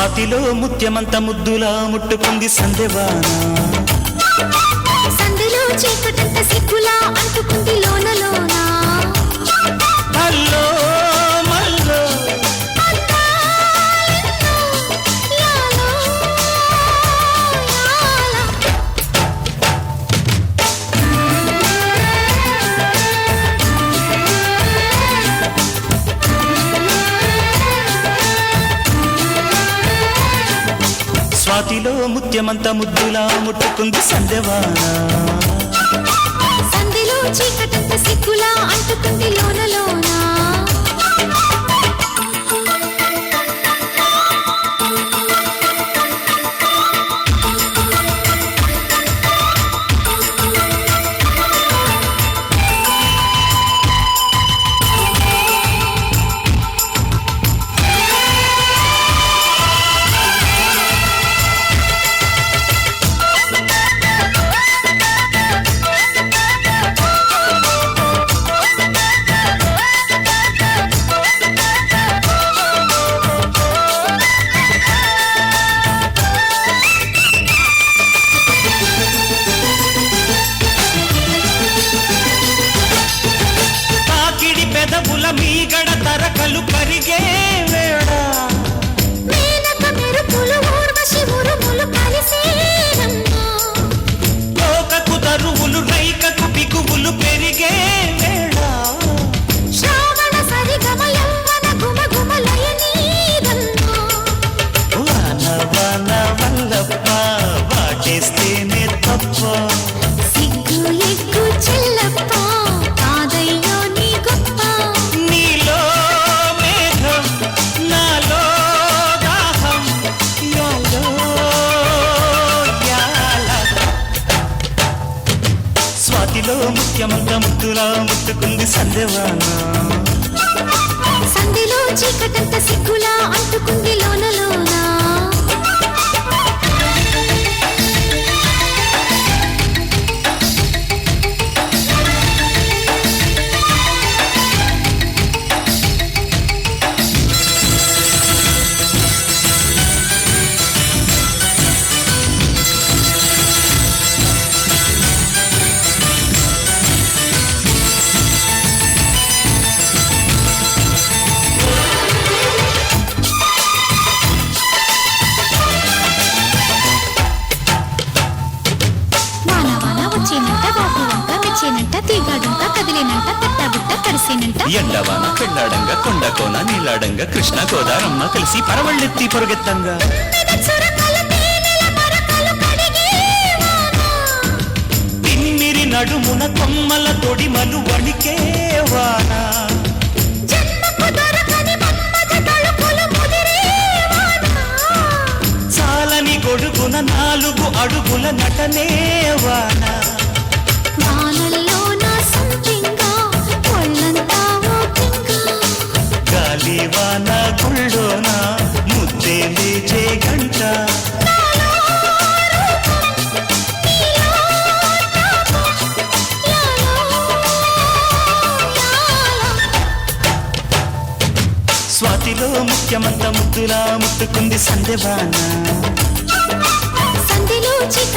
స్వాతిలో ముత్యమంత ముద్దులా ముట్టుకుంది సందెవాన సందెలో చీకటంత సిగ్గులా అంటుకుంది లోన లోన హల్లో మల్లో యాలో యాలా స్వాతిలో ముత్యమంత ముద్దులా ముట్టుకుంది సందెవాన సందెలో చీకటంత సిగ్గులా అంటుకుంది లోన లోన పెదవుల మీగడ తరకలు కరిగే వేళ మేనక మెరుపులు ఊర్వశి ఉరుములు కలిసేనమ్మా లోకకు తరువులు రైకకు బిగువులు పెరిగే వేళ శ్రావణ సరిగమ యవ్వన గుమ గుమ లయనీదమ్మా వాన వాన వల్లప్ప వాటేస్తేనే తప్ప సిగ్గు ఎగ్గు చెల్లప్ప కాదయ్యో నీ గొప్ప నీలో మేఘం నాలో దాహం యాలో యాల స్వాతిలో ముత్యమంత ముద్దులా ముట్టుకుంది సందెవాన సందెలో చీకటంత సిగ్గులా అంటుకుంది లోన లోన వాన వాన వచ్చేనంట వాపు వంక మెచ్చేనంట తీగాడుంక కదిలేనంట తట్టబుట్ట తడిసేనంట ఎండవాన పెళ్ళాడంగా కొండ కోన నీలాడంగా కృష్ణ గోదారమ్మ కలిసి పరవళ్ళెత్తి పొరుగెత్తంగా చురకల తేనెల మరకలు కడిగే వాన తిమ్మిరి నడుమున కొమ్మల తొడిమలు వణికే వాన జన్మకు దొరకని మన్మథ తలుపులు ముదిరే వాన చాలని గొడుగున 4 అడుగుల నటనే వాన వానల్లో నా సంపింగా ఒళ్ళంతా ఓపింగా గాలి వాన గుళ్ళోన ముద్దే లేచే గంట స్వాతిలో ముఖ్యమంత ముద్దులా ముట్టుకుంది సందెవాన సందెలో చీకటంత